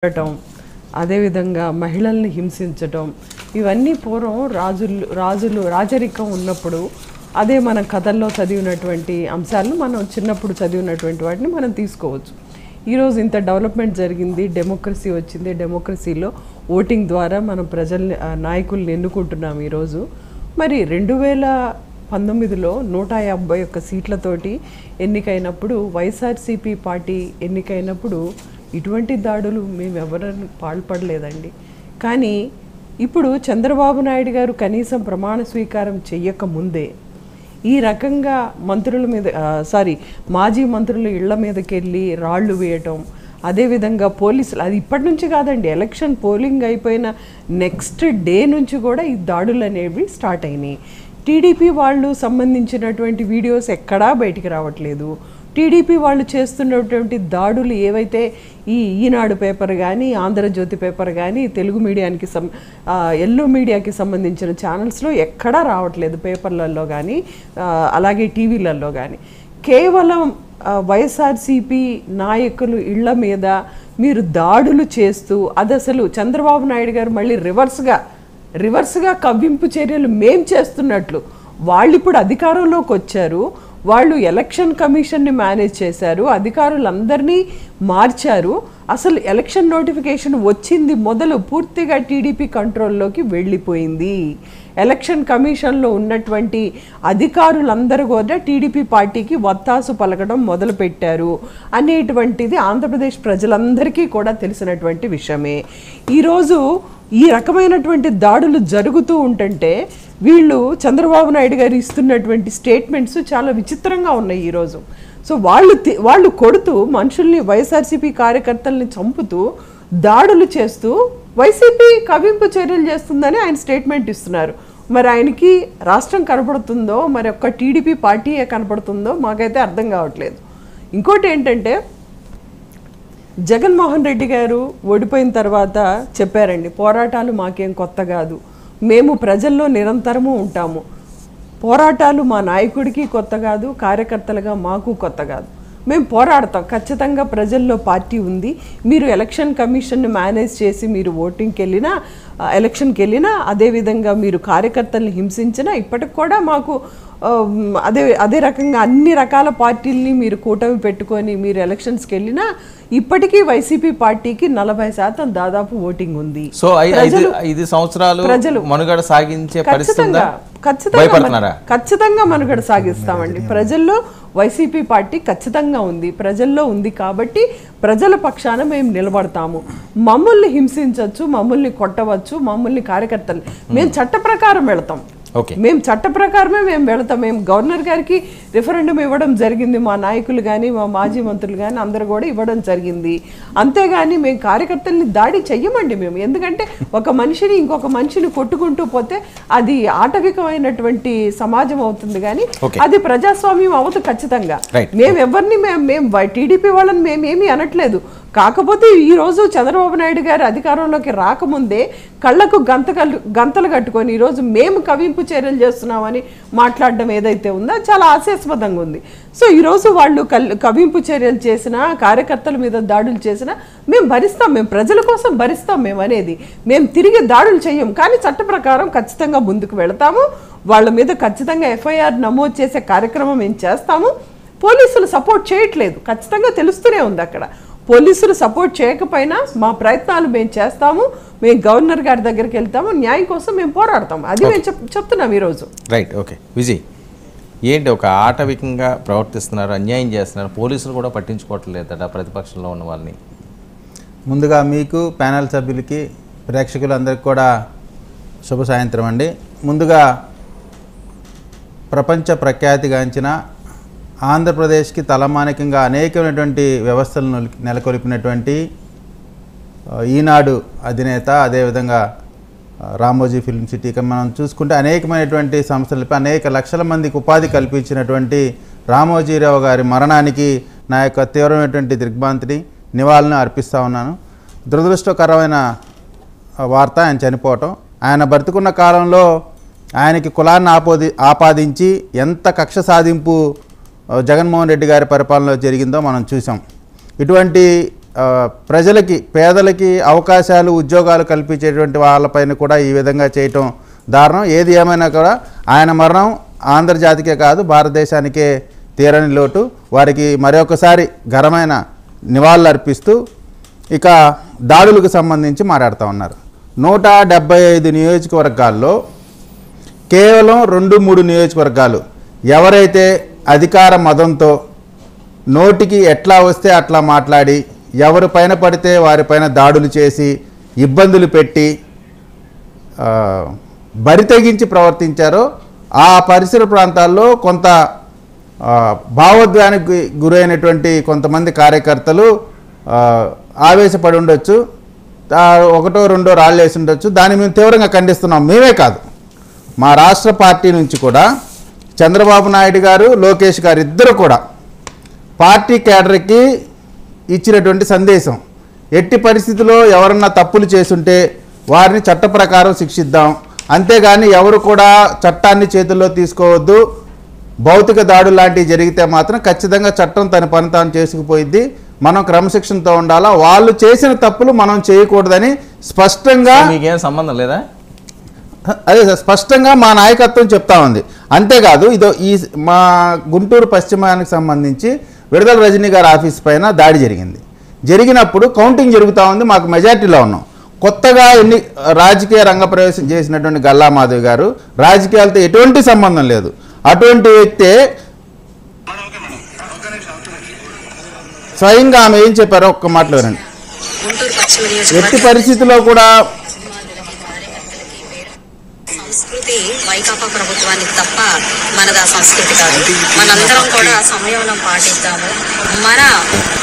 ఉండటం, అదేవిధంగా మహిళల్ని హింసించటం, ఇవన్నీ పూర్వం రాజులు రాజరికం ఉన్నప్పుడు అదే మన కథల్లో చదివినటువంటి అంశాలను మనం చిన్నప్పుడు చదివినటువంటి వాటిని మనం తీసుకోవచ్చు. ఈరోజు ఇంత డెవలప్మెంట్ జరిగింది, డెమోక్రసీ వచ్చింది, డెమోక్రసీలో ఓటింగ్ ద్వారా మనం ప్రజల్ని నాయకుల్ని ఎన్నుకుంటున్నాం. ఈరోజు మరి 2019లో 151 సీట్లతోటి ఎన్నికైనప్పుడు, వైఎస్ఆర్సీపీ పార్టీ ఎన్నికైనప్పుడు ఇటువంటి దాడులు మేము ఎవరైనా పాల్పడలేదండి. కానీ ఇప్పుడు చంద్రబాబు నాయుడు గారు కనీసం ప్రమాణ స్వీకారం చెయ్యకముందే ఈ రకంగా మంత్రుల మీద మాజీ మంత్రుల ఇళ్ల మీదకి వెళ్ళి రాళ్ళు వేయటం, అదేవిధంగా పోలీసులు, అది ఇప్పటి నుంచి కాదండి, ఎలక్షన్ పోలింగ్ అయిపోయిన నెక్స్ట్ డే నుంచి కూడా ఈ దాడులు అనేవి స్టార్ట్ అయినాయి. టీడీపీ వాళ్ళు సంబంధించినటువంటి వీడియోస్ ఎక్కడా బయటికి రావట్లేదు. టీడీపీ వాళ్ళు చేస్తున్నటువంటి దాడులు ఏవైతే ఈనాడు పేపర్ కానీ, ఆంధ్రజ్యోతి పేపర్ కానీ, తెలుగు మీడియానికి ఎల్లో మీడియాకి సంబంధించిన ఛానల్స్లో ఎక్కడా రావట్లేదు, పేపర్లలో కానీ అలాగే టీవీలలో కానీ. కేవలం వైఎస్ఆర్సీపీ నాయకులు ఇళ్ల మీద మీరు దాడులు చేస్తూ, అది అసలు చంద్రబాబు నాయుడు గారు మళ్ళీ రివర్స్గా కవ్వింపు చర్యలు మేం చేస్తున్నట్లు, వాళ్ళు ఇప్పుడు అధికారంలోకి వచ్చారు, వాళ్ళు ఎలక్షన్ కమిషన్ని మేనేజ్ చేశారు, అధికారులందరినీ మార్చారు. అసలు ఎలక్షన్ నోటిఫికేషన్ వచ్చింది మొదలు పూర్తిగా టీడీపీ కంట్రోల్లోకి వెళ్ళిపోయింది. ఎలక్షన్ కమిషన్లో ఉన్నటువంటి అధికారులందరూ కూడా టీడీపీ పార్టీకి వత్తాసు పలకడం మొదలుపెట్టారు అనేటువంటిది ఆంధ్రప్రదేశ్ ప్రజలందరికీ కూడా తెలిసినటువంటి విషయమే. ఈరోజు ఈ రకమైనటువంటి దాడులు జరుగుతూ ఉంటుంటే వీళ్ళు చంద్రబాబు నాయుడు గారు ఇస్తున్నటువంటి స్టేట్మెంట్స్ చాలా విచిత్రంగా ఉన్నాయి ఈరోజు. సో వాళ్ళు కొడుతూ మనుషుల్ని, వైఎస్ఆర్సీపీ కార్యకర్తల్ని చంపుతూ దాడులు చేస్తూ వైసీపీ కవింపు చర్యలు చేస్తుందని ఆయన స్టేట్మెంట్ ఇస్తున్నారు. మరి ఆయనకి రాష్ట్రం కనపడుతుందో, మరి ఒక్క టీడీపీ పార్టీయే కనపడుతుందో మాకైతే అర్థం కావట్లేదు. ఇంకోటి ఏంటంటే, జగన్మోహన్ రెడ్డి గారు ఓడిపోయిన తర్వాత చెప్పారండి, పోరాటాలు మాకేం కొత్త కాదు, మేము ప్రజల్లో నిరంతరము ఉంటాము, పోరాటాలు మా నాయకుడికి కొత్త కాదు, కార్యకర్తలుగా మాకు కొత్త కాదు, మేము పోరాడతాం, ఖచ్చితంగా ప్రజల్లో పార్టీ ఉంది, మీరు ఎలక్షన్ కమిషన్ని మేనేజ్ చేసి మీరు ఓటింగ్కి వెళ్ళినా, ఎలక్షన్కి వెళ్ళినా, అదేవిధంగా మీరు కార్యకర్తల్ని హింసించినా, ఇప్పటికి కూడా మాకు అదే రకంగా అన్ని రకాల పార్టీల్ని మీరు కూటమి పెట్టుకొని మీరు ఎలక్షన్స్కి వెళ్ళినా ఇప్పటికీ వైసీపీ పార్టీకి 40% దాదాపు ఓటింగ్ ఉంది. సో 5 సంవత్సరాలు ప్రజలు మనుగడ సాగించే ఖచ్చితంగా మనుగడ సాగిస్తామండి. ప్రజల్లో వైసీపీ పార్టీ ఖచ్చితంగా ఉంది, ప్రజల్లో ఉంది. కాబట్టి ప్రజల పక్షాన మేము నిలబడతాము. మమ్మల్ని హింసించవచ్చు, మమ్మల్ని కొట్టవచ్చు, మమ్మల్ని కార్యకర్తలు, మేము చట్ట ప్రకారం వెళతాం, మేము చట్ట ప్రకారమే మేము వెళతాం. మేము గవర్నర్ గారికి రిఫరెండం ఇవ్వడం జరిగింది, మా నాయకులు కానీ మా మాజీ మంత్రులు కానీ అందరూ కూడా ఇవ్వడం జరిగింది. అంతేగాని మేము కార్యకర్తల్ని దాడి చెయ్యమండి మేము. ఎందుకంటే ఒక మనిషిని ఇంకొక మనిషిని కొట్టుకుంటూ పోతే అది ఆటవికమైనటువంటి సమాజం అవుతుంది, కానీ అది ప్రజాస్వామ్యం అవదు ఖచ్చితంగా. మేము ఎవరిని మేము టీడీపీ వాళ్ళని మేమేమీ అనట్లేదు. కాకపోతే ఈరోజు చంద్రబాబు నాయుడు గారు అధికారంలోకి రాకముందే కళ్ళకు గంతలు కట్టుకొని ఈరోజు మేము కవింపు చర్యలు చేస్తున్నామని మాట్లాడడం ఏదైతే ఉందో చాలా హాస్యాస్పదంగా ఉంది. సో ఈరోజు వాళ్ళు కవింపు చర్యలు చేసినా, కార్యకర్తల మీద దాడులు చేసినా మేము భరిస్తాం, మేము ప్రజల కోసం భరిస్తాం. మేము అనేది మేము తిరిగి దాడులు చెయ్యం, కానీ చట్ట ప్రకారం ఖచ్చితంగా ముందుకు వెళతాము. వాళ్ళ మీద ఖచ్చితంగా ఎఫ్ఐఆర్ నమోదు చేసే కార్యక్రమం మేము చేస్తాము. పోలీసులు సపోర్ట్ చేయట్లేదు, ఖచ్చితంగా తెలుస్తూనే ఉంది. అక్కడ పోలీసులు సపోర్ట్ చేయకపోయినా మా ప్రయత్నాలు మేము చేస్తాము, మేము గవర్నర్ గారి దగ్గరికి వెళ్తాము, న్యాయం కోసం మేము పోరాడతాము. అది మేము చెప్తున్నాం ఈరోజు. Right, okay. విజయ్, ఏంటి ఒక ఆటవికంగా ప్రవర్తిస్తున్నారు, అన్యాయం చేస్తున్నారు, పోలీసులు కూడా పట్టించుకోవట్లేదట ప్రతిపక్షంలో ఉన్న వాళ్ళని? ముందుగా మీకు, ప్యానెల్ సభ్యులకి, ప్రేక్షకులందరికీ కూడా శుభ సాయంత్రం అండి. ముందుగా ప్రపంచ ప్రఖ్యాతిగాంచిన ఆంధ్రప్రదేశ్కి తలమానికంగా అనేకమైనటువంటి వ్యవస్థలను నెలకొల్పినటువంటి ఈనాడు అధినేత, అదేవిధంగా రామోజీ ఫిల్మ్ సిటీకి మనం చూసుకుంటే అనేకమైనటువంటి సంస్థలపై అనేక లక్షల మందికి ఉపాధి కల్పించినటువంటి రామోజీరావు గారి మరణానికి నా యొక్క తీవ్రమైనటువంటి దిగ్భ్రాంతిని, నివాళులను అర్పిస్తూ ఉన్నాను. దురదృష్టకరమైన వార్త ఆయన చనిపోవటం. ఆయన బ్రతుకున్న కాలంలో ఆయనకి కులాన్ని ఆపాదించి ఎంత కక్ష సాధింపు జగన్మోహన్ రెడ్డి గారి పరిపాలనలో జరిగిందో మనం చూసాం. ఇటువంటి ప్రజలకి పేదలకి అవకాశాలు ఉద్యోగాలు కల్పించేటువంటి వాళ్ళపైన కూడా ఈ విధంగా చేయటం దారుణం. ఏది ఏమైనా కూడా ఆయన మరణం ఆంధ్రజాతికే కాదు భారతదేశానికే తీరని లోటు. వారికి మరొకసారి ఘనమైన నివాళులు అర్పిస్తూ ఇక దాడులకు సంబంధించి మాట్లాడుతూ ఉన్నారు. 175 నియోజకవర్గాల్లో కేవలం 2-3 నియోజకవర్గాలు ఎవరైతే అధికార మదంతో నోటికి ఎట్లా వస్తే అట్లా మాట్లాడి ఎవరి పైన పడితే వారిపైన దాడులు చేసి ఇబ్బందులు పెట్టి బరి తెగించి ప్రవర్తించారో ఆ పరిసర ప్రాంతాల్లో కొంత భావోద్వేగానికి గురైనటువంటి కొంతమంది కార్యకర్తలు ఆవేశపడి ఉండొచ్చు, 1-2 రాళ్ళు వేసి ఉండొచ్చు. దాన్ని మేము తీవ్రంగా ఖండిస్తున్నాం. మేమే కాదు, మా రాష్ట్ర పార్టీ నుంచి కూడా చంద్రబాబు నాయుడు గారు, లోకేష్ గారు ఇద్దరు కూడా పార్టీ కేడర్కి ఇచ్చినటువంటి సందేశం, ఎట్టి పరిస్థితుల్లో ఎవరన్నా తప్పులు చేసుంటే వారిని చట్ట ప్రకారం శిక్షిద్దాం, అంతేగాని ఎవరు కూడా చట్టాన్ని చేతుల్లో తీసుకోవద్దు. భౌతిక దాడులు లాంటివి జరిగితే మాత్రం ఖచ్చితంగా చట్టం తన పని తాను చేసుకుపోయిద్ది. మనం క్రమశిక్షణతో ఉండాలా, వాళ్ళు చేసిన తప్పులు మనం చేయకూడదని స్పష్టంగా, మీకేం సంబంధం లేదా? అదే సార్, స్పష్టంగా మా నాయకత్వం చెప్తా ఉంది. అంతేకాదు ఈ మా గుంటూరు పశ్చిమానికి సంబంధించి విడుదల రజనీ గారి ఆఫీస్ పైన దాడి జరిగినప్పుడు కౌంటింగ్ జరుగుతూ ఉంది, మాకు మెజార్టీలో ఉన్నాం. కొత్తగా రాజకీయ రంగ ప్రవేశం చేసినటువంటి గల్లా మాధవ్ గారు రాజకీయాలతో ఎటువంటి సంబంధం లేదు, అటువంటి వ్యక్తే స్వయంగా ఆమె ఏం చెప్పారో ఒక్క మాటలో వినండి. ఎట్టి పరిస్థితుల్లో కూడా సంస్కృతి వైకాపా ప్రభుత్వానికి తప్ప మనది ఆ సంస్కృతి కాదు. మనందరం కూడా సంయమనం పాటిద్దాము.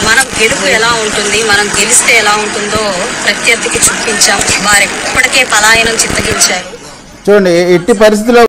మన గెలుపు ఎలా ఉంటుంది, మనం గెలిస్తే ఎలా ఉంటుందో ప్రత్యర్థికి చూపించాం. వారు ఇప్పటికే పలాయనం చిత్తగించారు. చూడండి, ఎట్టి పరిస్థితుల్లో